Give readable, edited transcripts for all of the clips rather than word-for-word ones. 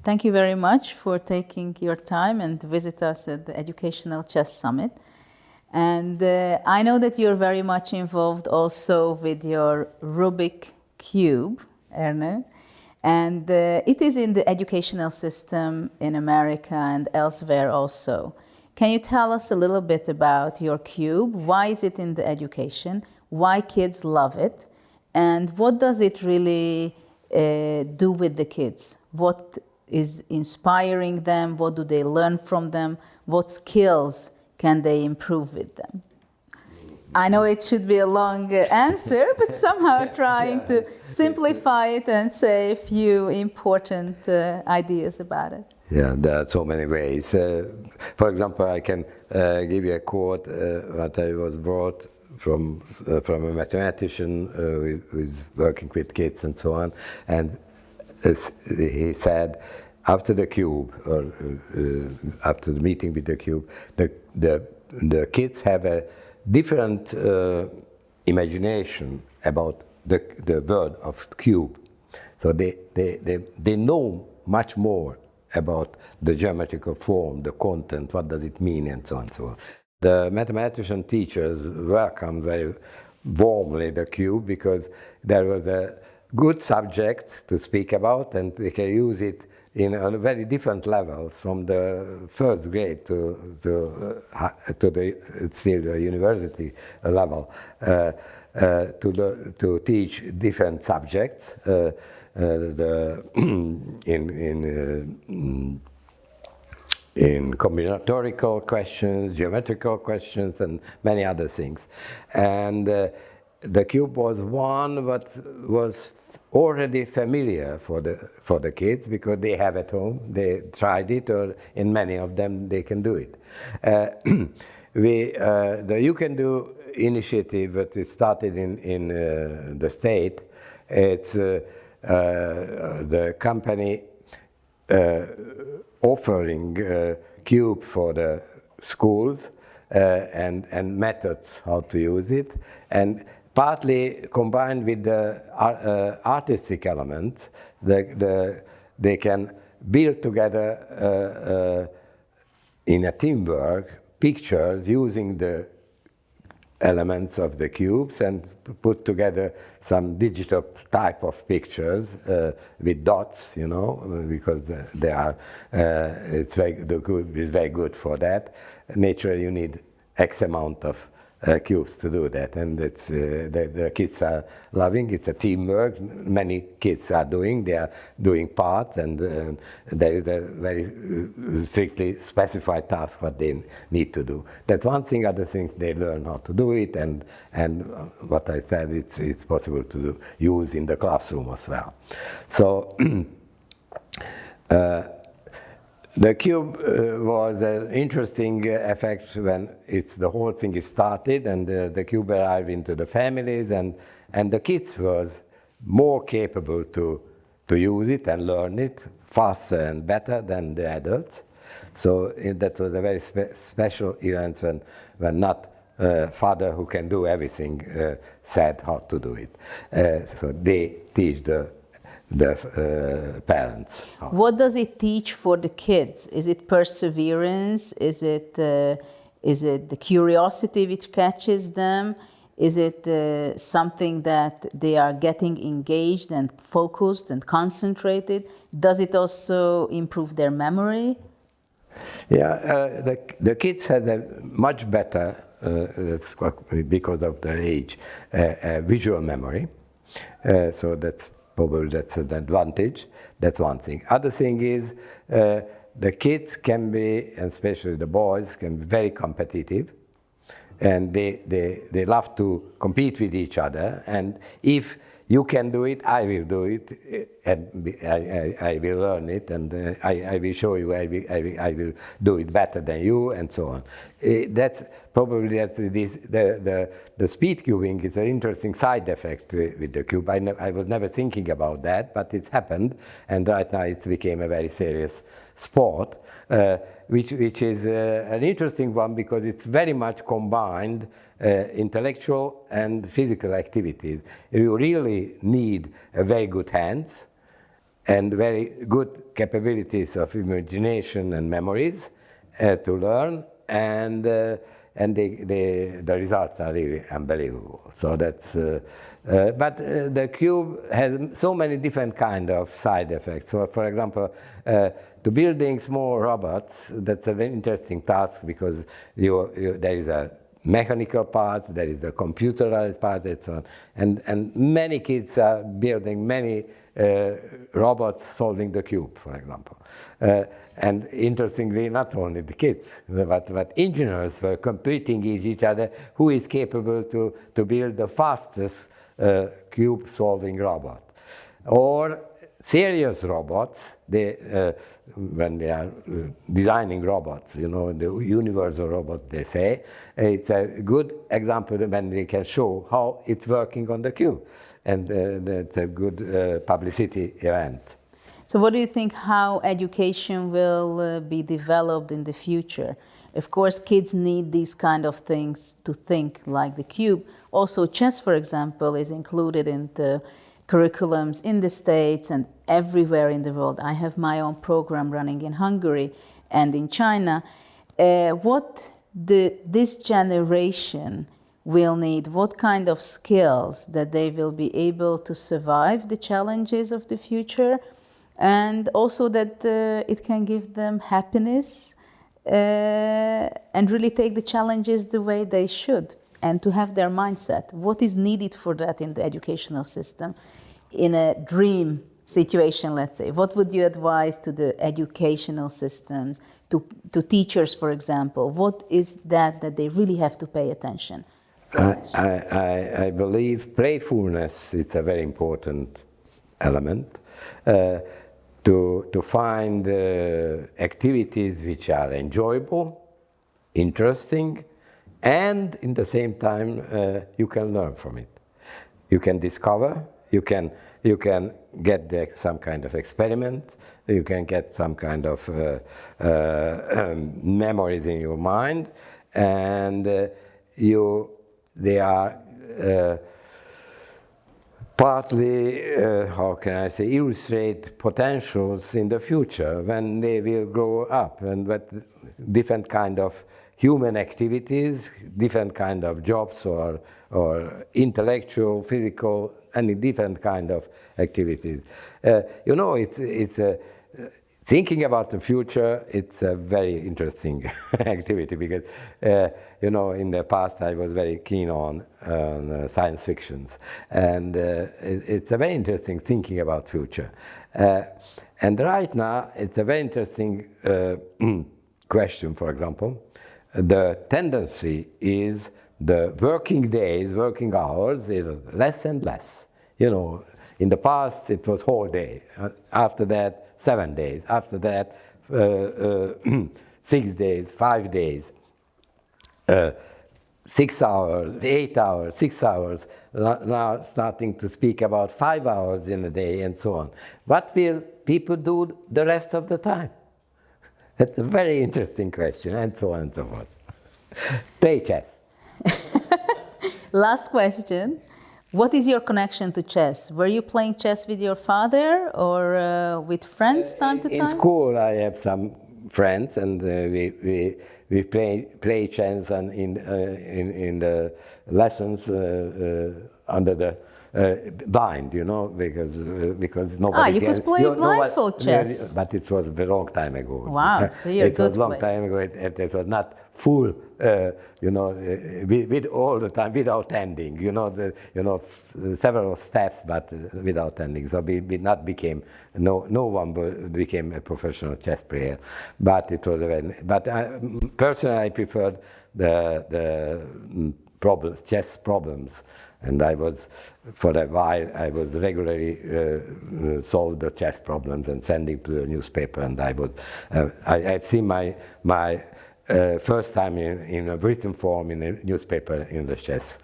Thank you very much for taking your time and visit us at the Educational Chess Summit. And I know that you're very much involved also with your Rubik Cube, Ernö, and it is in the educational system in America and elsewhere also. Can you tell us a little bit about your cube? Why is it in the education? Why kids love it? And what does it really do with the kids? What is inspiring them? What do they learn from them? What skills can they improve with them? I know it should be a long answer, but somehow trying to simplify it and say a few important ideas about it. Yeah, there are so many ways. For example, I can give you a quote that I was brought from a mathematician who is working with kids and so on, and he said, after the cube, or after the meeting with the cube, the kids have a different imagination about the word of cube. So they know much more about the geometrical form, the content, what does it mean, and so on and so on. The mathematician teachers welcomed very warmly the cube because there was a good subject to speak about, and they can use it in a very different levels, from the first grade to still the university level, to teach different subjects in combinatorical questions, geometrical questions, and many other things. And the cube was one that was already familiar for the kids because they have at home, they tried it, or in many of them they can do it. The You Can Do initiative that is started in the state, it's the company offering cube for the schools and methods how to use it, and partly combined with the artistic element, they can build together in a teamwork pictures using the elements of the cubes and put together some digital type of pictures with dots, you know, because they are, the cube is very good for that. Naturally, you need X amount of cubes to do that, and it's the kids are loving. It's a teamwork. Many kids are doing. They are doing part, and there is a very strictly specified task what they need to do. That's one thing. Other thing, they learn how to do it, and what I said, it's possible to use in the classroom as well. So. The cube was an interesting effect when the whole thing is started, and the cube arrived into the families, and the kids was more capable to use it and learn it faster and better than the adults. So that was a very special event when not father who can do everything said how to do it. So they teach the parents. What does it teach for the kids? Is it perseverance? Is it the curiosity which catches them? Is it something that they are getting engaged and focused and concentrated? Does it also improve their memory? Yeah, the kids have a much better, because of their age, visual memory. So that's an advantage. That's one thing. Other thing is the kids can be, and especially the boys, can be very competitive, and they love to compete with each other. And if you can do it, I will do it, and I will learn it, and I will show you, I will do it better than you, and so on. That's probably the speed cubing is an interesting side effect with the cube. I was never thinking about that, but it's happened, and right now it became a very serious sport, which is an interesting one because it's very much combined intellectual and physical activities. You really need a very good hands and very good capabilities of imagination and memories to learn, and the results are really unbelievable. So that's, but the cube has so many different kind of side effects. So for example, to building small robots, that's a very interesting task, because there is a mechanical part, there is a computerized part, and so on. And many kids are building many robots solving the cube, for example. And interestingly, not only the kids, but engineers were competing with each other, who is capable to build the fastest cube-solving robot. Or serious robots, when they are designing robots, you know, the universal robot, they say, it's a good example when they can show how it's working on the cube. And that's a good publicity event. So what do you think how education will be developed in the future? Of course, kids need these kind of things to think like the cube. Also, chess, for example, is included in the curriculums in the States and everywhere in the world. I have my own program running in Hungary and in China. What this generation will need, what kind of skills that they will be able to survive the challenges of the future, and also that it can give them happiness and really take the challenges the way they should, and to have their mindset. What is needed for that in the educational system? In a dream situation, let's say, what would you advise to the educational systems, to teachers, for example? What is that they really have to pay attention? I believe playfulness is a very important element. To find activities which are enjoyable, interesting, and in the same time you can learn from it. You can discover, you can get some kind of experiment, you can get some kind of memories in your mind, and they are partly, how can I say, illustrate potentials in the future when they will grow up, and what different kind of human activities, different kind of jobs or intellectual, physical, any different kind of activities. You know, it's thinking about the future, it's a very interesting activity, because, you know, in the past I was very keen on science fictions, and it's a very interesting thinking about future. And right now, it's a very interesting question, for example. The tendency is the working days, working hours, is less and less. You know, in the past it was whole day. After that, 7 days. After that, 6 days, 5 days, 6 hours, 8 hours, 6 hours. Now starting to speak about 5 hours in a day and so on. What will people do the rest of the time? That's a very interesting question, and so on and so forth. Play chess. Last question. What is your connection to chess? Were you playing chess with your father or with friends time to time? In school, I have some friends, and we play chess and in the lessons under the blind, you know, because nobody you could play blindfold chess. But it was a long time ago. Wow, so you're a good player. It was a long time ago. It was not full, you know, with all the time, without ending, you know, several steps, but without ending. So we not became, no one became a professional chess player. But it was personally I preferred the problems, chess problems. And I was, for a while, I was regularly solve the chess problems and sending to the newspaper. And I've seen my first time in a written form in a newspaper, in the chess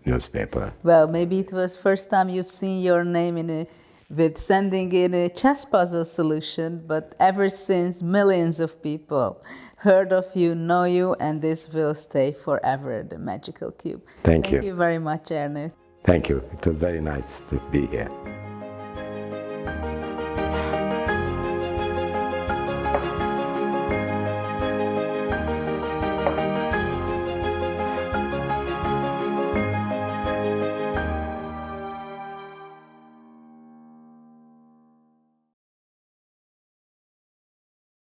newspaper. Well, maybe it was first time you've seen your name with sending in a chess puzzle solution, but ever since millions of people heard of you, know you, and this will stay forever, the magical cube. Thank you. Thank you very much, Ernő. Thank you. It was very nice to be here.